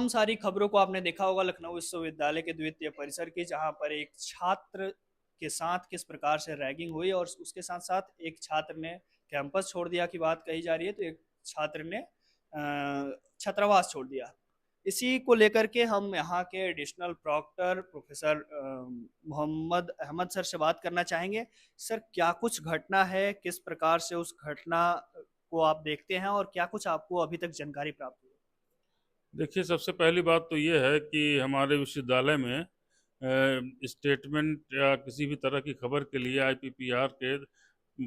तमाम सारी खबरों को आपने देखा होगा लखनऊ विश्वविद्यालय के द्वितीय परिसर की, जहां पर एक छात्र के साथ किस प्रकार से रैगिंग हुई और उसके साथ साथ एक छात्र ने कैंपस छोड़ दिया की बात कही जा रही है, तो एक छात्र ने छात्रावास छोड़ दिया। इसी को लेकर के हम यहाँ के additional proctor professor Mohammad Ahmed sir से बात करना चाहेंगे। सर, क्या कुछ घटना है, किस प्रकार से उस घटना को आप देखते हैं और क्या कुछ आपको अभी तक जानकारी प्राप्त हुई? देखिए, सबसे पहली बात तो ये है कि हमारे विश्वविद्यालय में स्टेटमेंट या किसी भी तरह की खबर के लिए आईपीपीआर के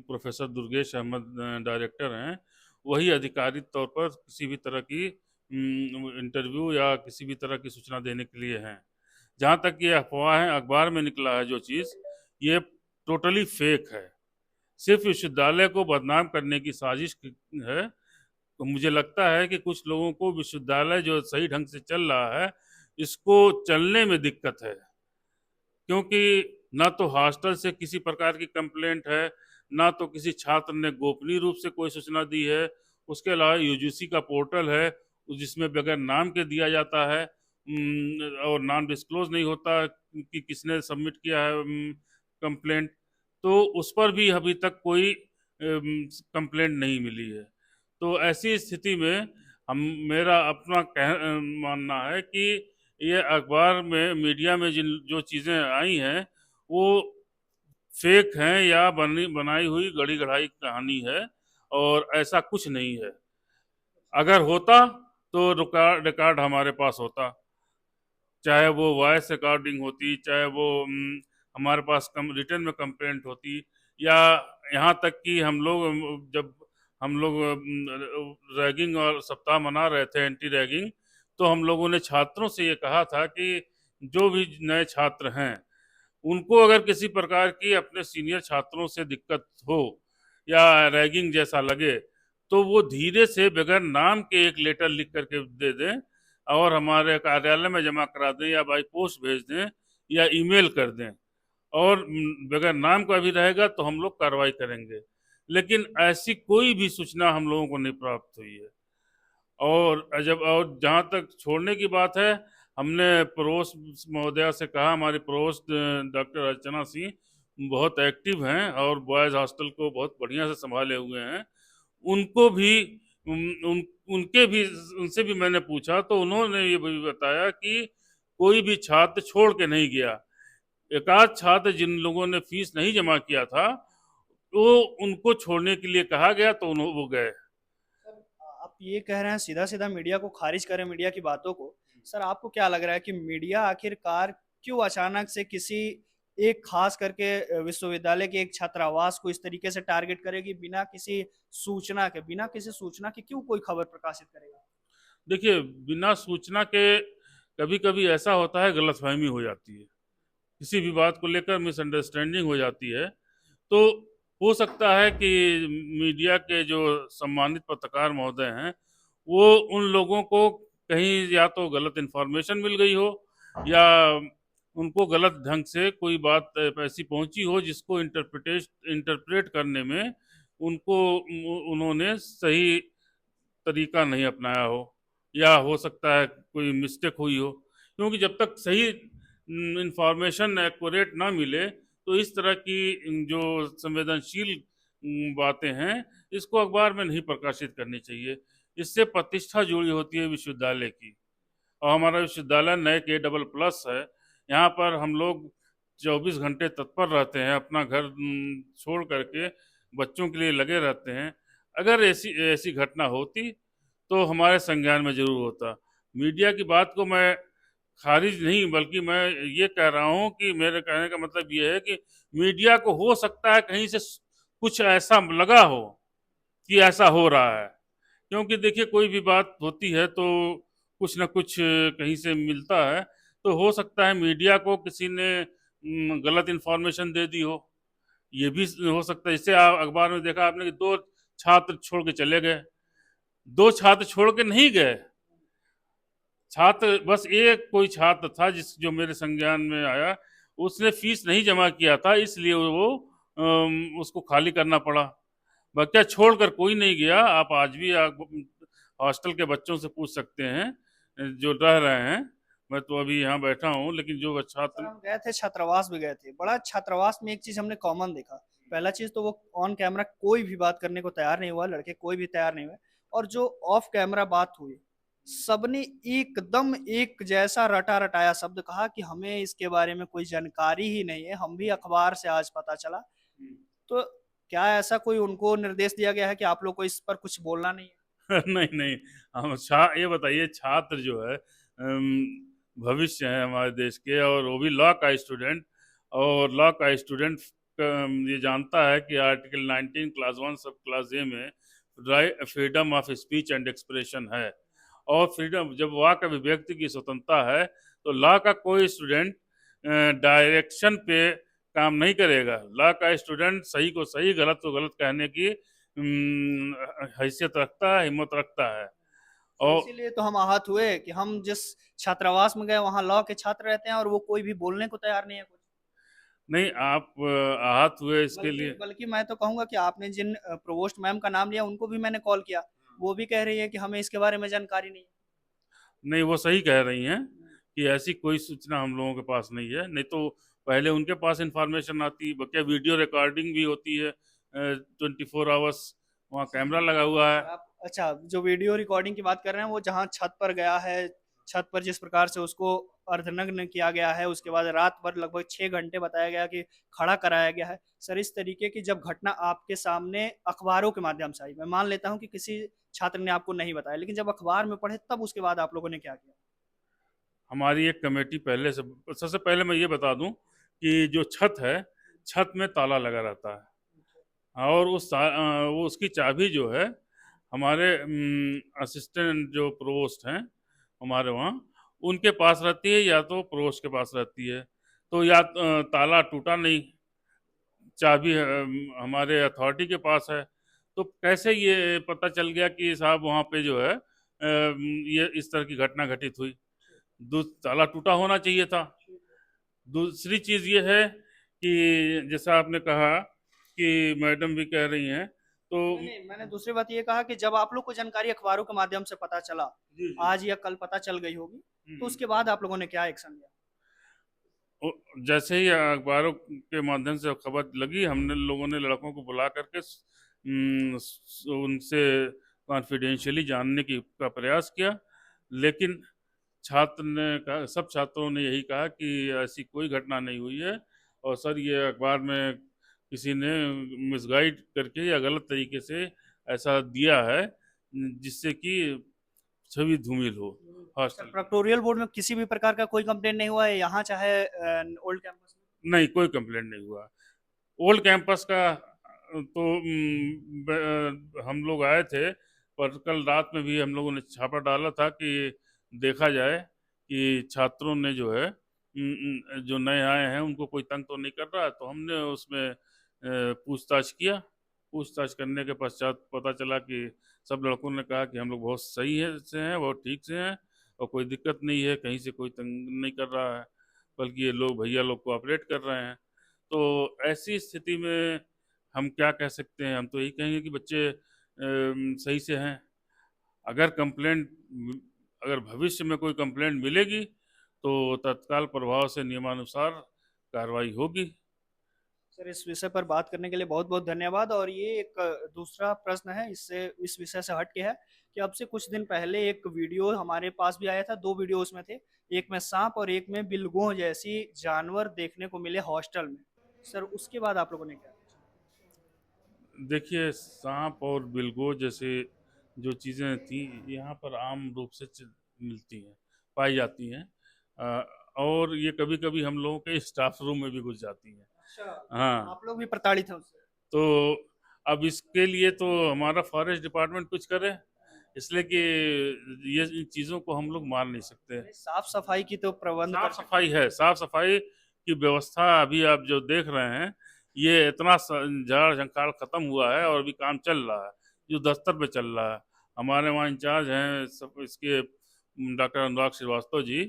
प्रोफेसर दुर्गेश अहमद डायरेक्टर हैं। वही आधिकारिक तौर पर किसी भी तरह की इंटरव्यू या किसी भी तरह की सूचना देने के लिए हैं। जहाँ तक ये अफवाह है, अखबार में निकला है जो चीज़, ये टोटली फेक है। सिर्फ विश्वविद्यालय को बदनाम करने की साजिश है। तो मुझे लगता है कि कुछ लोगों को विश्वविद्यालय जो सही ढंग से चल रहा है, इसको चलने में दिक्कत है। क्योंकि ना तो हॉस्टल से किसी प्रकार की कंप्लेंट है, ना तो किसी छात्र ने गोपनीय रूप से कोई सूचना दी है। उसके अलावा यूजीसी का पोर्टल है, जिसमें बगैर नाम के दिया जाता है, और नाम डिस्क्लोज नहीं होता कि किसने सबमिट किया है कंप्लेंट। तो उस पर भी अभी तक कोई कंप्लेंट नहीं मिली है। तो ऐसी स्थिति में हम मेरा अपना मानना है कि ये अखबार में, मीडिया में जिन जो चीज़ें आई हैं, वो फेक हैं या बनाई हुई गढ़ी गढ़ाई कहानी है, और ऐसा कुछ नहीं है। अगर होता तो रिकॉर्ड हमारे पास होता, चाहे वो वॉइस रिकॉर्डिंग होती, चाहे वो हमारे पास रिटर्न में कंप्लेंट होती, या यहाँ तक कि जब हम लोग रैगिंग और सप्ताह मना रहे थे, एंटी रैगिंग, तो हम लोगों ने छात्रों से ये कहा था कि जो भी नए छात्र हैं, उनको अगर किसी प्रकार की अपने सीनियर छात्रों से दिक्कत हो या रैगिंग जैसा लगे, तो वो धीरे से बगैर नाम के एक लेटर लिख करके दे दें और हमारे कार्यालय में जमा करा दें, या बाई पोस्ट भेज दें, या ईमेल कर दें। और बगैर नाम का भी रहेगा तो हम लोग कार्रवाई करेंगे। लेकिन ऐसी कोई भी सूचना हम लोगों को नहीं प्राप्त हुई है। और जहाँ तक छोड़ने की बात है, हमने प्रोवोस्ट महोदया से कहा, हमारी प्रोवोस्ट डॉक्टर अर्चना सिंह बहुत एक्टिव हैं और बॉयज़ हॉस्टल को बहुत बढ़िया से संभाले हुए हैं। उनको भी उनके भी उनसे भी मैंने पूछा, तो उन्होंने ये भी बताया कि कोई भी छात्र छोड़ के नहीं गया। एकाध छात्र जिन लोगों ने फीस नहीं जमा किया था, तो उनको छोड़ने के लिए कहा गया, तो वो गए। आप ये कह रहे हैं सीधा सीधा मीडिया को खारिज करें, मीडिया की बातों को। सर, आपको क्या लग रहा है कि मीडिया आखिरकार क्यों अचानक से किसी एक खास करके विश्वविद्यालय के एक छात्रावास को इस तरीके से टारगेट करेगी, बिना किसी सूचना के क्यों कोई खबर प्रकाशित करेगा? देखिए, बिना सूचना के कभी कभी ऐसा होता है, गलतफहमी हो जाती है, किसी भी बात को लेकर मिसअंडरस्टैंडिंग हो जाती है। तो हो सकता है कि मीडिया के जो सम्मानित पत्रकार महोदय हैं, वो उन लोगों को कहीं या तो गलत इन्फॉर्मेशन मिल गई हो, या उनको गलत ढंग से कोई बात ऐसी पहुंची हो जिसको इंटरप्रेट करने में उन्होंने सही तरीका नहीं अपनाया हो, या हो सकता है कोई मिस्टेक हुई हो। क्योंकि जब तक सही इंफॉर्मेशन एक्यूरेट ना मिले, तो इस तरह की जो संवेदनशील बातें हैं, इसको अखबार में नहीं प्रकाशित करनी चाहिए। इससे प्रतिष्ठा जुड़ी होती है विश्वविद्यालय की। और हमारा विश्वविद्यालय NAC A++ है। यहाँ पर हम लोग 24 घंटे तत्पर रहते हैं, अपना घर छोड़ करके बच्चों के लिए लगे रहते हैं। अगर ऐसी ऐसी घटना होती तो हमारे संज्ञान में जरूर होता। मीडिया की बात को मैं खारिज नहीं, बल्कि मैं ये कह रहा हूँ कि मेरे कहने का मतलब ये है कि मीडिया को हो सकता है कहीं से कुछ ऐसा लगा हो कि ऐसा हो रहा है। क्योंकि देखिए, कोई भी बात होती है तो कुछ ना कुछ कहीं से मिलता है। तो हो सकता है मीडिया को किसी ने गलत इन्फॉर्मेशन दे दी हो, ये भी हो सकता है। जैसे अखबार में देखा आपने कि दो छात्र छोड़ के चले गए। दो छात्र छोड़ के नहीं गए, छात्र बस एक कोई छात्र था जो मेरे संज्ञान में आया, उसने फीस नहीं जमा किया था, इसलिए वो उसको खाली करना पड़ा। बच्चा छोड़कर कोई नहीं गया। आप आज भी हॉस्टल के बच्चों से पूछ सकते हैं, जो रह रहे हैं। मैं तो अभी यहाँ बैठा हूँ, लेकिन जो सर छात्र। हम गए थे छात्रावास भी गए थे, बड़ा छात्रावास में एक चीज हमने कॉमन देखा। पहला चीज तो वो ऑन कैमरा कोई भी बात करने को तैयार नहीं हुआ, लड़के कोई भी तैयार नहीं हुए। और जो ऑफ कैमरा बात हुई, सबने एकदम एक जैसा रटा रटाया शब्द कहा कि हमें इसके बारे में कोई जानकारी ही नहीं है, हम भी अखबार से आज पता चला। तो क्या ऐसा कोई उनको निर्देश दिया गया है कि आप लोग को इस पर कुछ बोलना नहीं है? नहीं नहीं, हम ये बताइए, छात्र जो है भविष्य है हमारे देश के, और वो भी लॉ का स्टूडेंट। और लॉ का स्टूडेंट ये जानता है कि आर्टिकल 19 क्लास 1 सब क्लास ए में right freedom of speech and expression है। और फ्रीडम, जब वाक अभिव्यक्ति की स्वतंत्रता है, तो लॉ का कोई स्टूडेंट डायरेक्शन पे काम नहीं करेगा। लॉ का स्टूडेंट सही को सही, गलत को गलत कहने की हैसियत रखता है, हिम्मत रखता है। सर और इसीलिए तो हम आहत हुए कि हम जिस छात्रावास में गए वहाँ लॉ के छात्र रहते हैं और वो कोई भी बोलने को तैयार नहीं है कुछ। नहीं, आप आहत हुए इसके बल्कि लिए। बल्कि मैं तो कहूंगा कि आपने जिन प्रोवोस्ट मैम का नाम लिया उनको भी मैंने कॉल किया, वो भी कह रही है कि हमें इसके बारे में जानकारी नहीं नहीं, वो सही कह रही हैं कि ऐसी कोई सूचना हम लोगों के पास नहीं है। नहीं तो पहले उनके पास इंफॉर्मेशन आती, क्या वीडियो रिकॉर्डिंग भी होती है 24 आवर्स, वहाँ कैमरा लगा हुआ है। है। आप अच्छा, जो वीडियो रिकॉर्डिंग की बात कर रहे हैं वो जहाँ छत पर गया है, छत पर जिस प्रकार से उसको अर्धनग्न किया गया है, उसके बाद रात भर लगभग 6 घंटे बताया गया कि खड़ा कराया गया है। सर इस तरीके की जब घटना आपके सामने अखबारों के माध्यम से आई, मैं मान लेता हूँ कि किसी छात्र ने आपको नहीं बताया, लेकिन जब अखबार में पढ़े तब उसके बाद आप लोगों ने क्या किया? हमारी एक कमेटी पहले से, सबसे पहले मैं ये बता दूं कि जो छत है, छत में ताला लगा रहता है। और वो उसकी चाबी जो है, हमारे असिस्टेंट जो प्रोवोस्ट हैं हमारे वहाँ, उनके पास रहती है, या तो प्रोवोस्ट के पास रहती है। तो या ताला टूटा नहीं, चाबी हमारे अथॉरिटी के पास है। तो कैसे ये पता चल गया कि साहब वहाँ पे जो है ये इस तरह की घटना घटित हुई? ताला टूटा होना चाहिए था। दूसरी चीज़ ये है कि जैसा आपने कहा कि मैडम भी कह रही हैं, तो नहीं नहीं, मैंने दूसरी बात ये कहा कि जब आप लोग को जानकारी अखबारों के माध्यम से पता चला, जी जी। आज या कल पता चल गई होगी, तो उसके बाद आप लोगों ने क्या एक्शन लिया? जैसे ही अखबारों के माध्यम से खबर लगी, हमने लोगों ने लड़कों को बुला करके उनसे कॉन्फिडेंशियली जानने की का प्रयास किया। लेकिन छात्र ने कहा, सब छात्रों ने यही कहा कि ऐसी कोई घटना नहीं हुई है, और सर ये अखबार में किसी ने मिसगाइड करके या गलत तरीके से ऐसा दिया है, जिससे कि छवि धूमिल हो सर हॉस्टल। प्रोक्टोरियल बोर्ड में किसी भी प्रकार का कोई कंप्लेंट नहीं हुआ है यहाँ चाहे ओल्ड कैंपस नहीं, कोई कंप्लेंट नहीं हुआ। ओल्ड कैंपस का तो हम लोग आए थे, पर कल रात में भी हम लोगों ने छापा डाला था कि देखा जाए कि छात्रों ने जो है जो नए आए हैं उनको कोई तंग तो नहीं कर रहा है। तो हमने उसमें पूछताछ किया। पूछताछ करने के पश्चात पता चला कि सब लड़कों ने कहा कि हम लोग बहुत सही है से हैं, बहुत ठीक से हैं, और कोई दिक्कत नहीं है, कहीं से कोई तंग नहीं कर रहा है, बल्कि ये लोग भैया लोग कोऑपरेट कर रहे हैं। तो ऐसी स्थिति में हम क्या कह सकते हैं? हम तो यही कहेंगे कि बच्चे सही से हैं। अगर कंप्लेंट अगर भविष्य में कोई कंप्लेंट मिलेगी, तो तत्काल प्रभाव से नियमानुसार कार्रवाई होगी। सर इस विषय पर बात करने के लिए बहुत बहुत धन्यवाद। और ये एक दूसरा प्रश्न है, इससे इस विषय से हट के है कि अब से कुछ दिन पहले एक वीडियो हमारे पास भी आया था, दो वीडियो उसमें थे, एक में सांप और एक में बिलगों जैसी जानवर देखने को मिले हॉस्टल में। सर उसके बाद आप लोगों ने क्या? देखिए, सांप और बिलगो जैसे जो चीज़ें थी, यहाँ पर आम रूप से मिलती हैं, पाई जाती हैं। अ, और ये कभी कभी हम लोगों के स्टाफ रूम में भी घुस जाती हैं। अच्छा, हाँ। आप लोग भी प्रताड़ित हैं उससे? तो अब इसके लिए तो हमारा फॉरेस्ट डिपार्टमेंट कुछ करे, इसलिए कि ये इन चीज़ों को हम लोग मार नहीं सकते। साफ सफाई की तो प्रबंध साफ कर सकते सफाई है, साफ सफाई की व्यवस्था अभी आप जो देख रहे हैं, ये इतना झाड़ झंकाड़ खत्म हुआ है और अभी काम चल रहा है, जो दस्तर पे चल रहा है। हमारे वहाँ इंचार्ज हैं सब इसके, डॉक्टर अनुराग श्रीवास्तव जी,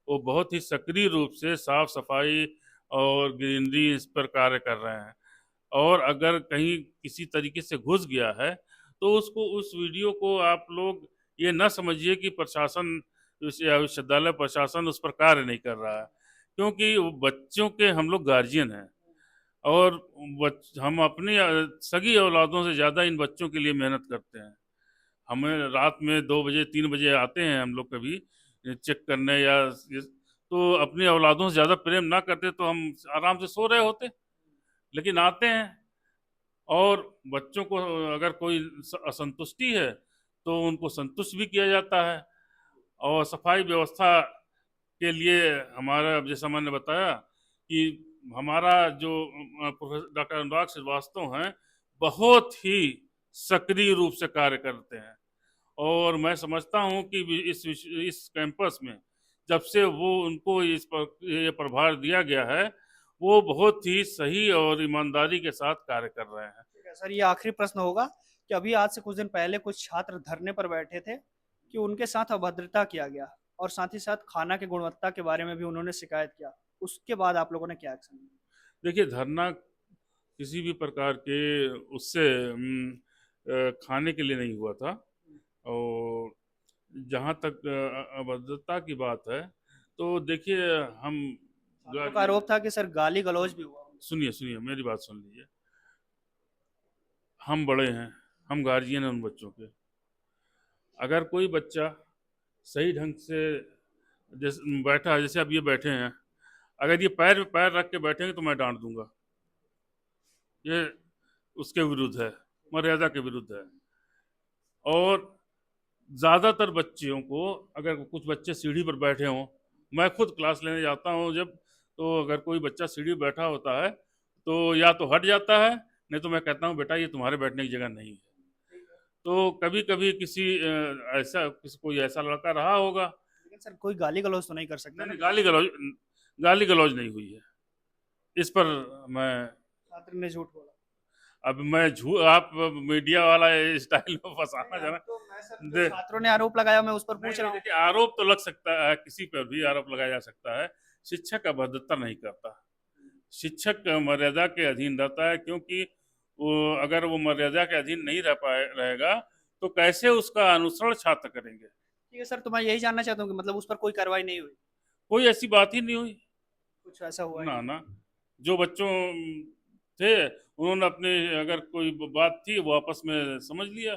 वो बहुत ही सक्रिय रूप से साफ सफाई और ग्रीनरी इस पर कार्य कर रहे हैं। और अगर कहीं किसी तरीके से घुस गया है, तो उसको, उस वीडियो को आप लोग ये ना समझिए कि प्रशासन विश्वविद्यालय प्रशासन उस पर कार्य नहीं कर रहा है, क्योंकि वो बच्चों के हम लोग गार्जियन हैं और हम अपनी सगी औलादों से ज़्यादा इन बच्चों के लिए मेहनत करते हैं। हमें रात में 2 बजे 3 बजे आते हैं हम लोग कभी चेक करने या तो अपनी औलादों से ज़्यादा प्रेम ना करते तो हम आराम से सो रहे होते, लेकिन आते हैं और बच्चों को अगर कोई असंतुष्टि है तो उनको संतुष्ट भी किया जाता है। और सफाई व्यवस्था के लिए हमारा, अब जैसा मैंने बताया कि हमारा जो प्रोफेसर डॉक्टर अनुराग श्रीवास्तव हैं, बहुत ही सक्रिय रूप से कार्य करते हैं और मैं समझता हूँ कि इस कैंपस में जब से वो उनको ये प्रभार दिया गया है, वो बहुत ही सही और ईमानदारी के साथ कार्य कर रहे हैं। ठीक है सर, ये आखिरी प्रश्न होगा कि अभी आज से कुछ दिन पहले कुछ छात्र धरने पर बैठे थे कि उनके साथ अभद्रता किया गया और साथ ही साथ खाना की गुणवत्ता के बारे में भी उन्होंने शिकायत किया, उसके बाद आप लोगों ने क्या एक्शन लिया? देखिए, धरना किसी भी प्रकार के उससे खाने के लिए नहीं हुआ था और जहाँ तक अभद्रता की बात है, तो देखिए हम छात्रों का आरोप था कि सर गाली गलौज भी हुआ। सुनिए सुनिए मेरी बात सुन लीजिए। हम बड़े हैं, हम गार्जियन हैं उन बच्चों के। अगर कोई बच्चा सही ढंग से जैसे बैठा है, जैसे अब ये बैठे हैं, अगर ये पैर पे पैर रख के बैठेंगे तो मैं डांट दूंगा। ये उसके विरुद्ध है, मर्यादा के विरुद्ध है। और ज़्यादातर बच्चियों को, अगर कुछ बच्चे सीढ़ी पर बैठे हों, मैं खुद क्लास लेने जाता हूँ जब, तो अगर कोई बच्चा सीढ़ी पर बैठा होता है तो या तो हट जाता है, नहीं तो मैं कहता हूँ बेटा ये तुम्हारे बैठने की जगह नहीं है। तो कभी कभी कोई ऐसा लड़का रहा होगा। लेकिन सर कोई गाली गलौज तो नहीं कर सकता ना? नहीं, गाली गलौज नहीं हुई है इस पर। मैं छात्र ने झूठ बोला। अब मैं आप मीडिया वाला स्टाइल में फंसाना नहीं, चाह अब तो मैं सर जो दे छात्रों ने आरोप लगाया मैं उस पर नहीं पूछ नहीं, रहा हूँ। देखिए आरोप तो लग सकता है, किसी पर भी आरोप लगाया जा सकता है। शिक्षक अभद्रता नहीं करता, शिक्षक मर्यादा के अधीन रहता है, क्योंकि अगर वो मर्यादा के अधीन नहीं रहेगा तो कैसे उसका अनुसरण छात्र करेंगे। ठीक है सर, तो मैं यही जानना चाहता हूँ कि मतलब उस पर कोई कार्रवाई नहीं हुई? कोई ऐसी बात ही नहीं हुई। कुछ ऐसा हुआ ही ना नहीं? ना, जो बच्चों थे उन्होंने अपने, अगर कोई बात थी वो आपस में समझ लिया,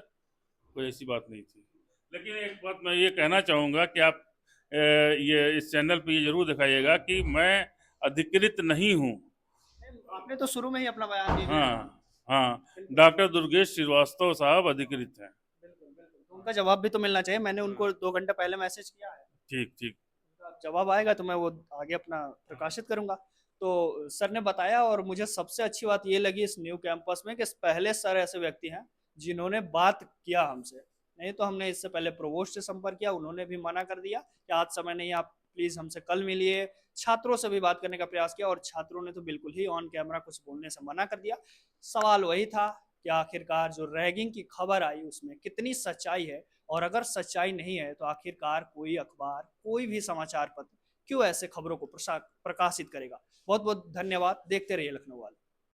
कोई ऐसी बात नहीं थी। लेकिन एक बात मैं ये कहना चाहूँगा कि आप ये इस चैनल पे ये जरूर दिखाइएगा कि मैं अधिकृत नहीं हूँ। आपने तो शुरू में ही अपना बयान दे दिया। हाँ हाँ, डॉक्टर दुर्गेश श्रीवास्तव साहब अधिकृत हैं। बिल्कुल बिल्कुल, तो उनका जवाब भी तो मिलना चाहिए, मैंने उनको 2 घंटे पहले मैसेज किया है। ठीक ठीक। उनका जवाब आएगा तो मैं वो आगे अपना प्रकाशित करूंगा। तो सर ने बताया और मुझे सबसे अच्छी बात ये लगी इस न्यू कैंपस में कि पहले सर ऐसे व्यक्ति हैं जिन्होंने बात किया हमसे। नहीं तो हमने इससे पहले प्रोवोस्ट से संपर्क किया, उन्होंने भी मना कर दिया कि आज समय नहीं, आप प्लीज हमसे कल मिलिए। छात्रों से भी बात करने का प्रयास किया और छात्रों ने तो बिल्कुल ही ऑन कैमरा कुछ बोलने से मना कर दिया। सवाल वही था कि आखिरकार जो रैगिंग की खबर आई उसमें कितनी सच्चाई है, और अगर सच्चाई नहीं है तो आखिरकार कोई अखबार, कोई भी समाचार पत्र क्यों ऐसे खबरों को प्रकाशित करेगा। बहुत बहुत धन्यवाद, देखते रहिए लखनऊ वाले।